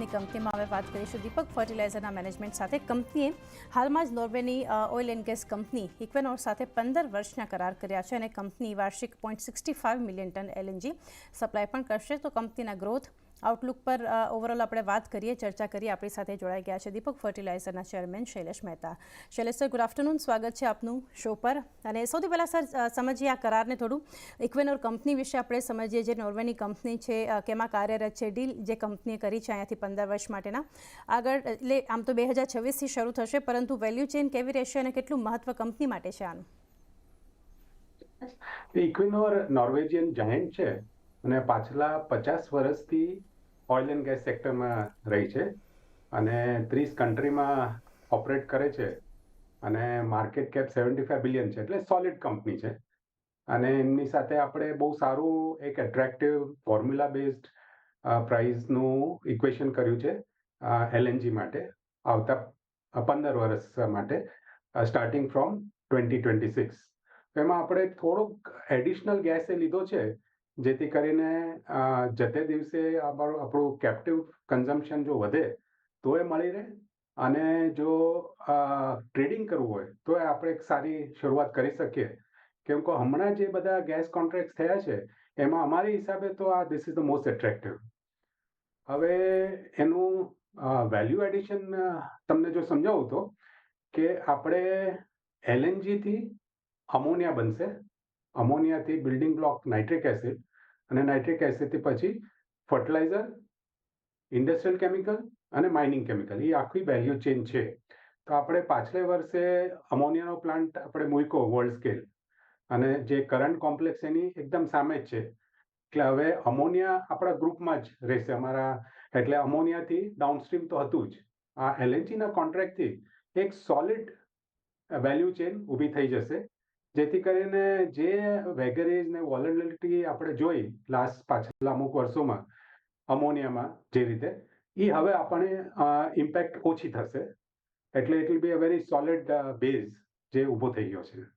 નામની કંપનીમાં હવે વાત કરીશું દીપક ફર્ટિલાઇઝરના મેનેજમેન્ટ સાથે. કંપનીએ હાલમાં જ નોર્વેની ઓઇલ એન્ડ ગેસ કંપની ઇક્વેનોર સાથે 15 વર્ષના કરાર કર્યા છે અને કંપની વાર્ષિક 0.65 મિલિયન ટન એલએનજી સપ્લાય પણ કરશે. તો કંપનીના ગ્રોથ આઉટલુક પર ઓવરઓલ આપણે વાત કરીએ, ચર્ચા કરીએ. આપણી સાથે જોડાઈ ગયા છે દીપક ફર્ટિલાઇઝરના chairman Shailesh Mehta. Shailesh sir, good afternoon, સ્વાગત છે આપનું શો પર. અને સૌથી પહેલાં સર સમજીએ આ કરારને થોડું. ઇક્વેનોર કંપની વિશે આપણે સમજીએ, જે નોર્વેની કંપની છે, કેમાં કાર્યરત છે, ડીલ જે કંપનીએ કરી છે અહીંયાથી 15 વર્ષ માટેના. આગળ એટલે આમ તો 2026થી શરૂ થશે, પરંતુ વેલ્યુ ચેઇન કેવી રહેશે અને કેટલું મહત્વ કંપની માટે છે આનું? ઇક્વેનોર નોર્વેજિયન જાયન્ટ છે અને પાછલા 50 વર્ષથી ઓઇલ એન્ડ ગેસ સેક્ટરમાં રહી છે અને 30 કન્ટ્રીમાં ઓપરેટ કરે છે અને માર્કેટ કેપ 75 બિલિયન છે, એટલે સોલિડ કંપની છે. અને એમની સાથે આપણે બહુ સારું એક એટ્રેક્ટિવ ફોર્મ્યુલા બેઝડ પ્રાઇસનું ઇક્વેશન કર્યું છે એલએનજી માટે આવતા 15 વર્ષ માટે, સ્ટાર્ટિંગ ફ્રોમ 2026. એમાં આપણે થોડોક એડિશનલ ગેસ લીધો છે, જેથી કરીને જતે દિવસે આપણું કેપ્ટિવ કન્ઝમ્પશન જો વધે તો એ મળી રહે, અને જો ટ્રેડિંગ કરવું હોય તો આપણે એક સારી શરૂઆત કરી શકીએ. કેમ કે હમણાં જે બધા ગેસ કોન્ટ્રાક્ટ થયા છે એમાં અમારી હિસાબે તો this is the most attractive. હવે એનું વેલ્યુ એડિશન તમને જો સમજાવું તો કે આપણે એલએનજીથી અમોનિયા બનશે, અમોનિયાથી બિલ્ડિંગ બ્લોક નાઇટ્રિક એસિડ, અને નાઇટ્રિક એસિડથી પછી ફર્ટિલાઇઝર, ઇન્ડસ્ટ્રીયલ કેમિકલ અને માઇનિંગ કેમિકલ. એ આખી વેલ્યુ ચેઇન છે. તો આપણે પાછલે વર્ષે અમોનિયાનો પ્લાન્ટ આપણે મૂક્યો વર્લ્ડ સ્કેલ, અને જે કરંટ કોમ્પ્લેક્સ એની એકદમ સામે જ છે. એટલે હવે અમોનિયા આપણા ગ્રુપમાં જ રહેશે અમારા, એટલે અમોનિયાથી ડાઉનસ્ટ્રીમ તો હતું જ. આ એલએનજીના કોન્ટ્રાક્ટથી એક સોલિડ વેલ્યુ ચેઇન ઊભી થઈ જશે, જેથી કરીને જે વેગરેજ ને વોલેટિલિટી આપણે જોઈ લાસ્ટ પાછલા અમુક વર્ષોમાં અમોનિયામાં જે રીતે, એ હવે આપણે ઇમ્પેક્ટ ઓછી થશે. એટલે it will be a very solid base જે ઊભો થઈ ગયો છે.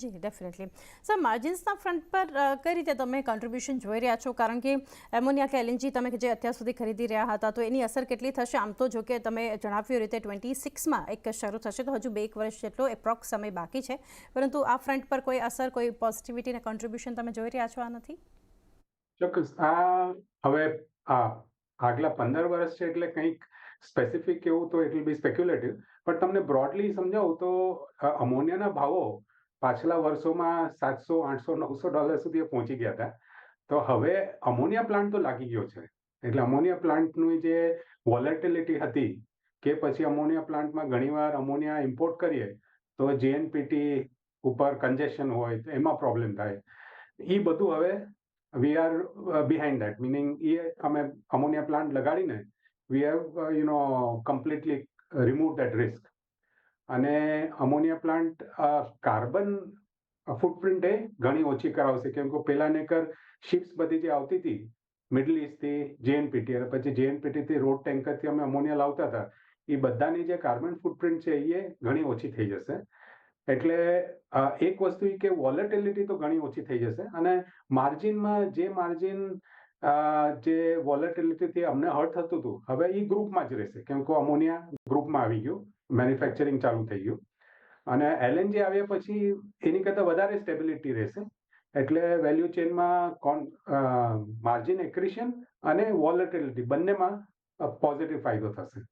જી, ડેફિનેટલી. સર, માર્જિન્સના ફ્રન્ટ પર કઈ રીતે તમે કોન્ટ્રીબ્યુશન જોઈ રહ્યા છો? કારણ કે એમોનિયા કે એલએનજી તમે જે અત્યાર સુધી ખરીદી રહ્યા હતા, તો એની અસર કેટલી થશે? આમ તો જો કે તમે જણાવ્યું રીતે 26માં એક શરૂ થશે, તો હજુ 2 વર્ષ જેટલો એપ્રોક્સ સમય બાકી છે, પરંતુ આ ફ્રન્ટ પર કોઈ અસર, કોઈ પોઝિટિવિટી અને કોન્ટ્રીબ્યુશન તમે જોઈ રહ્યા છો આનાથી? ચોક્કસ. હવે આગલા 15 વર્ષ છે, એટલે કંઈક સ્પેસિફિક કેવું તો ઇટ વિલ બી સ્પેક્યુલેટિવ, પણ તમને બ્રોડલી સમજાવું તો અમોનિયાના ભાવો પાછલા વર્ષોમાં $700, $800, $900 સુધી પહોંચી ગયા હતા. તો હવે અમોનિયા પ્લાન્ટ તો લાગી ગયો છે, એટલે અમોનિયા પ્લાન્ટની જે વોલેટિલિટી હતી, કે પછી અમોનિયા પ્લાન્ટમાં ઘણીવાર અમોનિયા ઇમ્પોર્ટ કરીએ તો જેએનપીટી ઉપર કન્જેશન હોય તો એમાં પ્રોબ્લેમ થાય. એ બધું હવે we are behind that, meaning અમે અમોનિયા પ્લાન્ટ લગાડીને we have completely remove that risk. અને અમોનિયા પ્લાન્ટ કાર્બન ફૂટપ્રિન્ટ એ ઘણી ઓછી કરાવશે, કેમ કે પેલા નેકર શિપ્સ બધી જે આવતી હતી મિડલ ઇસ્ટથી જેએનપીટી, અને પછી જેએનપીટીથી રોડ ટેન્કરથી અમે અમોનિયા લાવતા હતા, એ બધાની જે કાર્બન ફૂટપ્રિન્ટ છે એ ઘણી ઓછી થઈ જશે. એટલે એક વસ્તુ કે વોલેટિલિટી તો ઘણી ઓછી થઈ જશે, અને માર્જિનમાં જે માર્જિન જે વોલેટિલિટીથી અમને હર્ટ થતું હતું, હવે એ ગ્રુપમાં જ રહેશે, કેમ કે અમોનિયા ગ્રુપમાં આવી ગયું, મેન્યુફેક્ચરિંગ ચાલુ થઈ ગયું, અને એલએનજી આવ્યા પછી એની કરતાં વધારે સ્ટેબિલિટી રહેશે. એટલે વેલ્યુ ચેઇનમાં માર્જિન એક્રિશન અને વોલેટિલિટી બંનેમાં પોઝિટિવ ફાયદો થશે.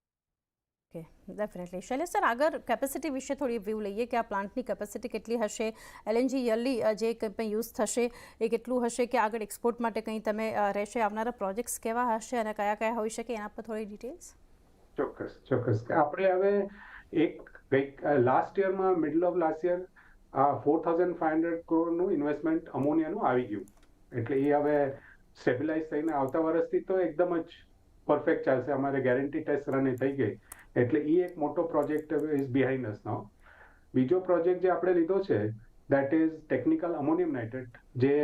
Okay, definitely. શૈલેષ સર, આગળ કેપેસિટી વિશે થોડી વ્યૂ લઈએ કે આ પ્લાન્ટની કેપેસિટી કેટલી હશે, એલએનજી યરલી જે કંઈ યુઝ થશે એ કેટલું હશે, કે આગળ એક્સપોર્ટ માટે કંઈ તમે રહેશે, આવનારા પ્રોજેક્ટ્સ કેવા હશે અને કયા કયા હોઈ શકે, એના પર થોડી ડિટેલ્સ. ચોક્કસ ચોક્કસ. આપણે હવે લાસ્ટ યરમાં, મિડલ ઓફ લાસ્ટ યર 4,500 કરોડનું ઇન્વેસ્ટમેન્ટ અમોનિયાનું આવી ગયું. એટલે એ હવે સ્ટેબિલાઇઝ થઈને આવતા વર્ષથી તો એકદમ જ પરફેક્ટ ચાલશે. અમારે ગેરંટી ટેસ્ટ રન થઈ ગઈ, એટલે એ એક મોટો project is behind us now. બીજો પ્રોજેક્ટ જે આપણે લીધો છે that is technical ammonium nitrate, જે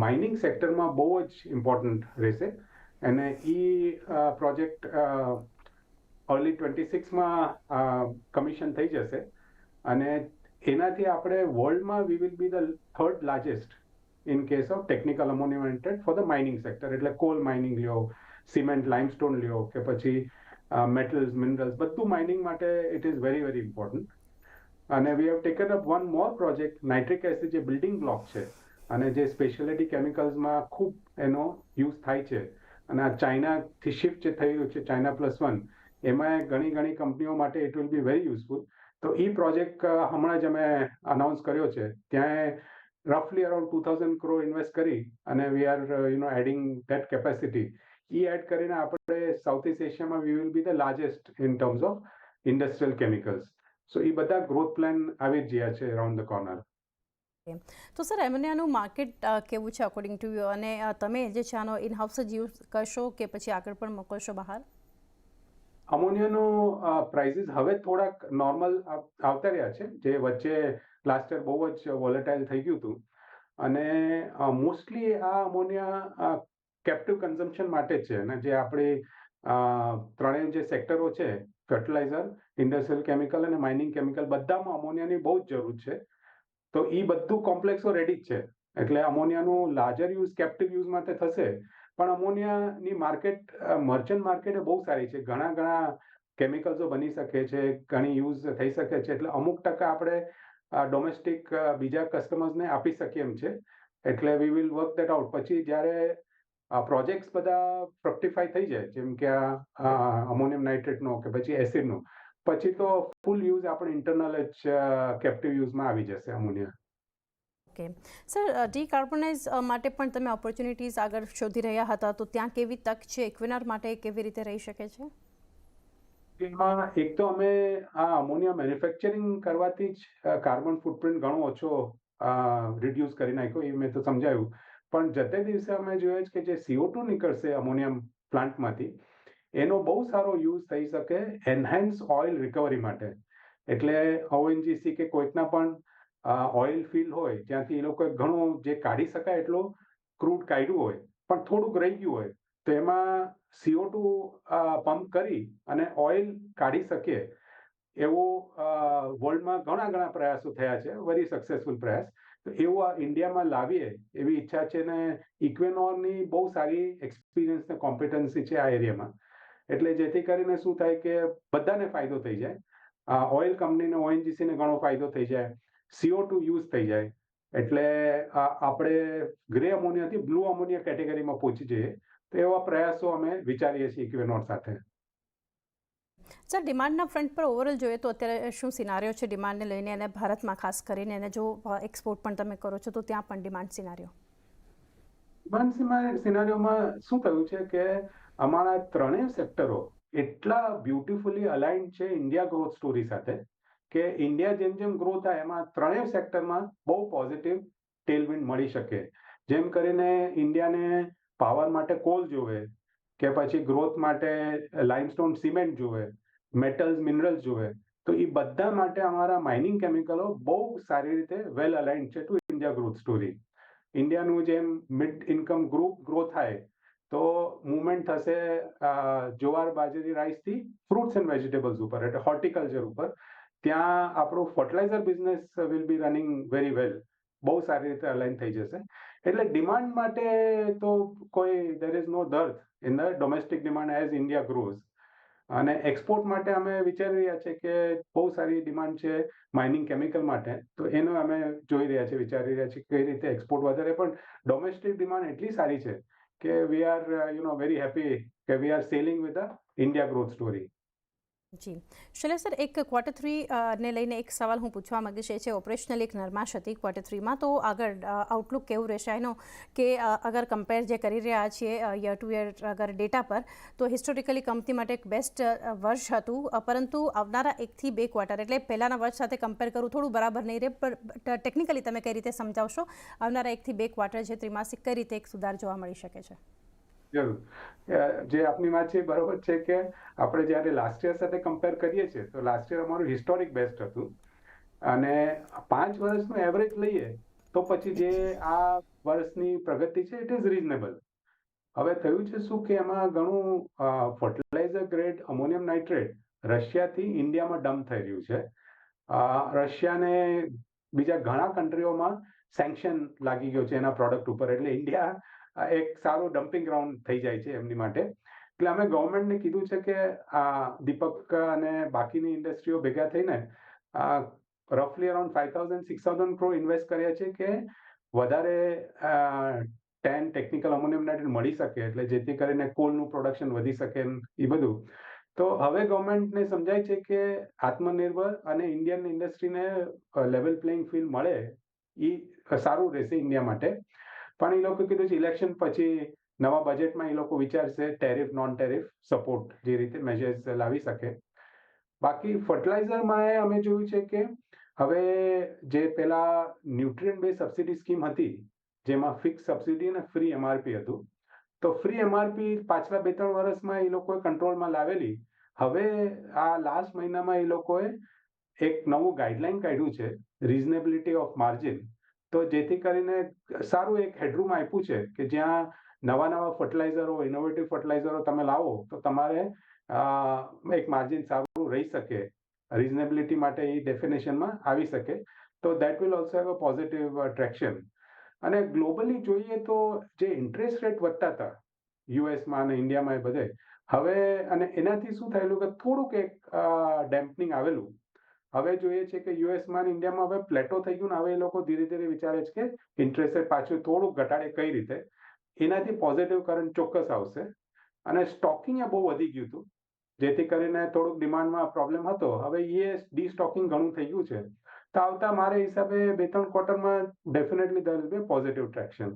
માઇનિંગ સેક્ટરમાં બહુ જ ઇમ્પોર્ટન્ટ રહેશે. અને એ પ્રોજેક્ટ અર્લી 26માં કમિશન થઈ જશે, અને એનાથી આપણે વર્લ્ડમાં we will be the third largest in case of technical ammonium nitrate for the mining sector. એટલે કોલ માઇનિંગ લ્યો, સિમેન્ટ લાઇમસ્ટોન લ્યો કે પછી મેટલ્સ મિનરલ્સ બધું માઇનિંગ માટે it is very very important. અને we have taken up one more project nitric acid જે building block છે અને જે સ્પેશિયાલિટી કેમિકલ્સમાં ખૂબ એનો યુઝ થાય છે અને આ ચાઇનાથી શિફ્ટ જે થઈ રહ્યું છે China+1 એમાં ઘણી કંપનીઓ માટે it will be very useful. તો એ પ્રોજેક્ટ હમણાં જ અમે અનાઉન્સ કર્યો છે. ત્યાં રફલી અરાઉન્ડ 2000 crore ઇન્વેસ્ટ કરી અને we are adding that capacity. એ એડ કરીને આપણે સાઉથ ઇસ્ટ એશિયામાં we will be the largest in terms of industrial chemicals. So એ બધા ગ્રોથ પ્લાન આવી જ ગયા છે અરાઉન્ડ ધ કોર્નર. તો સર એમોનિયાનું માર્કેટ કેવું છે અકોર્ડિંગ ટુ યુ, અને તમે જે છે આનો ઇન હાઉસ જ યુઝ કરશો કે પછી આગળ પણ મોકલશો બહાર? અમોનિયાનો પ્રાઇસીસ હવે થોડાક નોર્મલ આવતા રહ્યા છે, જે વચ્ચે લાસ્ટ યર બહુ જ વોલેટાઇલ થઈ ગયું હતું. અને મોસ્ટલી આ અમોનિયા કેપ્ટિવ કન્ઝમ્પશન માટે છે. અને જે આપણી ત્રણેય જે સેક્ટરો છે, ફર્ટિલાઇઝર, ઇન્ડસ્ટ્રીયલ કેમિકલ અને માઇનિંગ કેમિકલ, બધામાં અમોનિયાની બહુ જ જરૂર છે. તો એ બધું કોમ્પ્લેક્સો રેડી જ છે. એટલે અમોનિયાનું લાર્જર યુઝ કેપ્ટિવ યુઝ માટે થશે, પણ અમોનિયાની માર્કેટ મર્ચન્ટ માર્કેટ બહુ સારી છે. ઘણા કેમિકલ્સો બની શકે છે, ઘણી યુઝ થઈ શકે છે. એટલે અમુક ટકા આપણે ડોમેસ્ટિક બીજા કસ્ટમર્સને આપી શકીએ એમ છે. એટલે we will work that out. પછી જ્યારે પ્રોજેક્ટ્સ બધા ફ્રક્ટિફાઈ થઈ જાય, જેમ કે અમોનિયમ નાઇટ્રેટનો કે પછી એસિડનો, પછી તો ફૂલ યુઝ આપણે ઇન્ટરનલ જ કેપ્ટિવ યુઝમાં આવી જશે અમોનિયા. ઓકે સર, ડીકાર્બોનાઇઝ માટે પણ તમે ઓપોર્ચ્યુનિટીઝ આગળ શોધી રહ્યા હતા, તો ત્યાં કેવી તક છે? ઇક્વિનોર માટે કેવી રીતે રહી શકે છે? એમાં એક તો અમે આ અમોનિયા મેન્યુફેક્ચરિંગ કરવાથી જ કાર્બન ફૂટપ્રિન્ટ ઘણો ઓછો રિડ્યુસ કરી નાખ્યો, એ મેં તો સમજાયું. પણ જતે દિવસે અમે જોયું કે જે CO2 નીકળશે અમોનિયમ પ્લાન્ટમાંથી, એનો બહુ સારો યુઝ થઈ શકે એનહાન્સ ઓઇલ રિકવરી માટે. એટલે ONGC કે કોઈકના પણ ઓઇલ ફિલ્ડ હોય ત્યાંથી એ લોકોએ ઘણું જે કાઢી શકાય એટલો ક્રૂડ કાઢ્યું હોય, પણ થોડુંક રહી ગયું હોય, તો એમાં CO2 પંપ કરી અને ઓઇલ કાઢી શકીએ એવો વર્લ્ડમાં ઘણા પ્રયાસો થયા છે, વેરી સક્સેસફુલ પ્રયાસ. તો એવું આ ઇન્ડિયામાં લાવીએ એવી ઈચ્છા છે. ને ઇક્વેનોરની બહુ સારી એક્સપિરિયન્સ ને કોમ્પિટન્સી છે આ એરિયામાં. એટલે જેથી કરીને શું થાય કે બધાને ફાયદો થઈ જાય. ઓઇલ કંપનીને ONGC ને ઘણો ફાયદો થઈ જાય, CO2 યુઝ થઈ જાય. એટલે આપણે ગ્રે અમોનિયાથી બ્લુ અમોનિયા કેટેગરીમાં પહોંચી જઈએ. તો એવા પ્રયાસો અમે વિચારીએ છીએ ઇક્વેનોર સાથે. સર, ડિમાન્ડના ફ્રન્ટ પર ઓવરઓલ જોઈએ તો અત્યારે શું સિનારીઓ છે ડિમાન્ડને લઈને, અને ભારતમાં ખાસ કરીને, અને જો એક્સપોર્ટ પણ તમે કરો છો તો ત્યાં પણ ડિમાન્ડ સિનારીઓ? ડિમાન્ડ સિનારીઓમાં શું થયું છે કે અમારા ત્રણેય સેક્ટરો એટલા બ્યુટિફુલી અલાઇન્ડ છે ઇન્ડિયા ગ્રોથ સ્ટોરી સાથે કે ઇન્ડિયા જેમ ગ્રો થાય એમાં ત્રણેય સેક્ટરમાં બહુ પોઝિટિવ ટેલવિન્ડ મળી શકે. જેમ કરીને ઇન્ડિયાને પાવર માટે કોલ જોવે, કે પછી ગ્રોથ માટે લાઇમસ્ટોન સિમેન્ટ જોવે, મેટલ્સ મિનરલ્સ જોવે, તો એ બધા માટે અમારા માઇનિંગ કેમિકલો બહુ સારી રીતે વેલ અલાઇન્ડ છે ટુ ઇન્ડિયા ગ્રોથ સ્ટોરી. ઇન્ડિયાનું જેમ મિડ ઇન્કમ ગ્રુપ ગ્રો થાય તો મુવમેન્ટ થશે જુવાર બાજરી રાઈસથી ફ્રૂટ્સ એન્ડ વેજીટેબલ્સ ઉપર, એટલે હોર્ટિકલ્ચર ઉપર. ત્યાં આપણું fertiliser business will be running very well, બહુ સારી રીતે અલાઇન થઈ જશે. એટલે ડિમાન્ડ માટે તો કોઈ દેર ઇઝ નો ડર in the domestic demand as India grows. અને એક્સપોર્ટ માટે અમે વિચારી રહ્યા છીએ કે બહુ સારી ડિમાન્ડ છે માઇનિંગ કેમિકલ માટે. તો એનો અમે જોઈ રહ્યા છીએ, વિચારી રહ્યા છીએ કઈ રીતે એક્સપોર્ટ વધારે. પણ ડોમેસ્ટિક ડિમાન્ડ એટલી સારી છે કે વી આર વેરી હેપી કે we are selling with the India growth story. જી શૈલેષ સર, એક Q3 ને લઈને એક સવાલ હું પૂછવા માંગીશ. એ છે ઓપરેશનલ એક નરમાશ હતી Q3માં, તો આગળ આઉટલુક કેવું રહેશે? આનો કે અગર કમ્પેર જે કરી રહ્યા છીએ યર ટુ યર અગર ડેટા પર, તો હિસ્ટોરિકલી કંપની માટે એક બેસ્ટ વર્ષ હતું. પરંતુ આવનારા 1 થી 2 ક્વાર્ટર, એટલે પહેલાંના વર્ષ સાથે કમ્પેર કરું થોડું બરાબર નહીં રહે, પણ ટેકનિકલી તમે કઈ રીતે સમજાવશો આવનારા 1 થી 2 ક્વાર્ટર છે ત્રિમાસિક કઈ રીતે એક સુધાર જોવા મળી શકે છે? જરૂર. જે આપની વાત છે બરોબર છે કે આપણે જ્યારે લાસ્ટ યર સાથે કમ્પેર કરીએ છીએ તો લાસ્ટ યર અમારું હિસ્ટોરિક બેસ્ટ હતું. અને 5 વર્ષનું એવરેજ લઈએ તો પછી જે આ વર્ષની પ્રગતિ છે ઇટ ઇઝ રીઝનેબલ. હવે થયું છે શું કે એમાં ઘણું ફર્ટિલાઇઝર ગ્રેડ અમોનિયમ નાઇટ્રેટ રશિયાથી ઇન્ડિયામાં ડમ્પ થઈ રહ્યું છે. રશિયાને બીજા ઘણા કન્ટ્રીઓમાં સેન્ક્શન લાગી ગયો છે એના પ્રોડક્ટ ઉપર. એટલે ઇન્ડિયા એક સારો ડમ્પિંગ ગ્રાઉન્ડ થઈ જાય છે એમની માટે. એટલે અમે ગવર્મેન્ટને કીધું છે કે આ દીપક અને બાકીની ઇન્ડસ્ટ્રીઓ ભેગા થઈને રફલી અરાઉન્ડ 5,000-6,000 crore ઇન્વેસ્ટ કર્યા છે કે વધારે 10 ટેકનિકલ અમોનિયમ નાઇટ્રેટ મળી શકે, એટલે જેથી કરીને કોલનું પ્રોડક્શન વધી શકે એ બધું. તો હવે ગવર્મેન્ટને સમજાય છે કે આત્મનિર્ભર અને ઇન્ડિયન ઇન્ડસ્ટ્રીને લેવલ પ્લેઇંગ ફિલ્ડ મળે એ સારું રહેશે ઇન્ડિયા માટે. પણ એ લોકો કીધું છે ઇલેક્શન પછી નવા બજેટમાં એ લોકો વિચારશે ટેરિફ નોન ટેરિફ સપોર્ટ જે રીતે મેજર્સ લાવી શકે. બાકી ફર્ટિલાઇઝરમાં અમે જોયું છે કે હવે જે પેલા ન્યુટ્રિયન્ટ બેઝ સબસિડી સ્કીમ હતી જેમાં ફિક્સ સબસિડી અને ફ્રી એમઆરપી હતું, તો ફ્રી એમઆરપી પાછલા 2-3 વર્ષમાં એ લોકોએ કંટ્રોલમાં લાવેલી. હવે આ લાસ્ટ મહિનામાં એ લોકોએ એક નવું ગાઈડલાઈન કાઢ્યું છે રિઝનેબિલિટી ઓફ માર્જિન. તો જેથી કરીને સારું એક હેડરૂમ આપ્યું છે કે જ્યાં નવા ફર્ટિલાઇઝરો ઇનોવેટિવ ફર્ટિલાઇઝરો તમે લાવો તો તમારે એક માર્જિન સારું રહી શકે, રિઝનેબિલિટી માટે એ ડેફિનેશનમાં આવી શકે. તો that will also have a positive traction. અને ગ્લોબલી જોઈએ તો જે ઇન્ટરેસ્ટ રેટ વધતા હતા યુએસમાં અને ઇન્ડિયામાં એ બધે, હવે અને એનાથી શું થયેલું કે થોડુંક એક ડેમ્પનિંગ આવેલું. હવે જોઈએ છે કે યુએસમાં અને ઇન્ડિયામાં હવે પ્લેટો થઈ ગયું ને હવે એ લોકો ધીરે ધીરે વિચારે છે કે ઇન્ટરેસ્ટ રેટ પાછું થોડુંક ઘટાડે કઈ રીતે. એનાથી પોઝિટિવ કરંટ ચોક્કસ આવશે. અને સ્ટોકિંગ બહુ વધી ગયું હતું જેથી કરીને થોડુંક ડિમાન્ડમાં પ્રોબ્લેમ હતો. હવે એ ડી સ્ટોકિંગ ઘણું થઈ ગયું છે. તો આવતા મારા હિસાબે 2-3 ક્વાર્ટરમાં definitely there will be positive traction.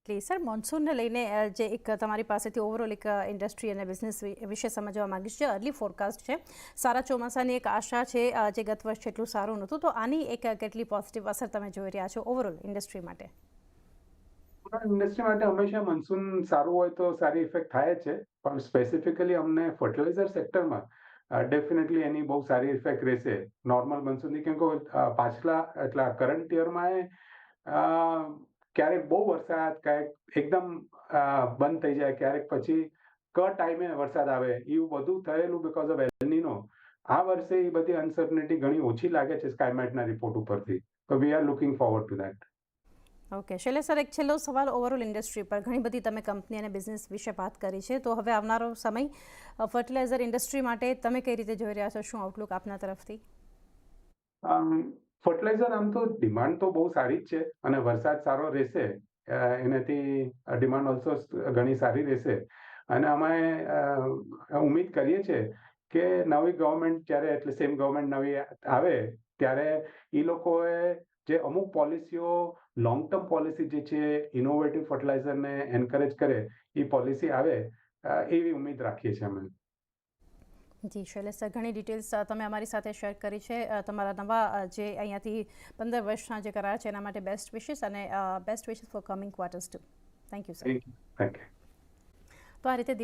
Sir, મોન્સૂનને લઈને જે એક તમારી પાસેથી ઓવરઓલ એક ઇન્ડસ્ટ્રી અને બિઝનેસ વિશે સમજવા માંગીશ. જે અર્લી ફોરકાસ્ટ છે, સારા ચોમાસાની એક આશા છે, જે ગત વર્ષ એટલું સારું નહોતું, તો આની એક કેટલી પોઝિટિવ અસર તમે જોઈ રહ્યા છો ઓવરઓલ ઇન્ડસ્ટ્રી માટે? ઇન્ડસ્ટ્રી માટે હંમેશા મોન્સૂન સારું હોય તો સારી ઇફેક્ટ થાય છે, પણ સ્પેસિફિકલી અમને ફર્ટિલાઇઝર સેક્ટરમાં ડેફિનેટલી એની બહુ સારી ઇફેક્ટ રહેશે નોર્મલ મોન્સૂનની. કેમ કે પાછલા એટલા કરંટ યરમાં ક્યારેક બહુ વરસાદ, ક્યારેક એકદમ બંધ થઈ જાય, ક્યારેક પછી ટાઈમે વરસાદ આવે, એવું બધું થયેલું બીકોઝ ઓફ એલ નીનો. આ વર્ષે એ બધી અનસર્ટનિટી ઘણી ઓછી લાગે છે સ્કાયમેટના રિપોર્ટ ઉપરથી. તો we are looking forward to that. Okay Shailesh sir, એક છેલ્લો સવાલ ઓવરઓલ ઇન્ડસ્ટ્રી પર. ઘણી બધી તમે કંપની અને બિઝનેસ વિશે વાત કરી છે, તો હવે આવનારો સમય ફર્ટિલાઇઝર ઇન્ડસ્ટ્રી માટે તમે કઈ રીતે જોઈ રહ્યા છો? શું આઉટલુક આપના તરફથી? ફર્ટિલાઇઝર આમ તો ડિમાન્ડ તો બહુ સારી જ છે અને વરસાદ સારો રહેશે એનાથી ડિમાન્ડ ઓલ્સો ઘણી સારી રહેશે. અને અમે ઉમ્મીદ કરીએ છીએ કે નવી ગવર્મેન્ટ જ્યારે એટલે સેમ ગવર્મેન્ટ નવી આવે ત્યારે એ લોકોએ જે અમુક પોલિસીઓ લોંગ ટર્મ પોલિસી જે છે ઇનોવેટિવ ફર્ટિલાઇઝરને એન્કરેજ કરે એ પોલિસી આવે એવી ઉમ્મીદ રાખીએ છીએ અમે. જી શૈલેષ સર, ઘણી ડિટેલ્સ તમે અમારી સાથે શેર કરી છે. તમારા નવા જે અહીંયાથી 15 વર્ષના જે કરાર છે એના માટે બેસ્ટ વિશેસ અને best wishes for coming quarters too. Thank you sir. Thank you. તો આ રીતે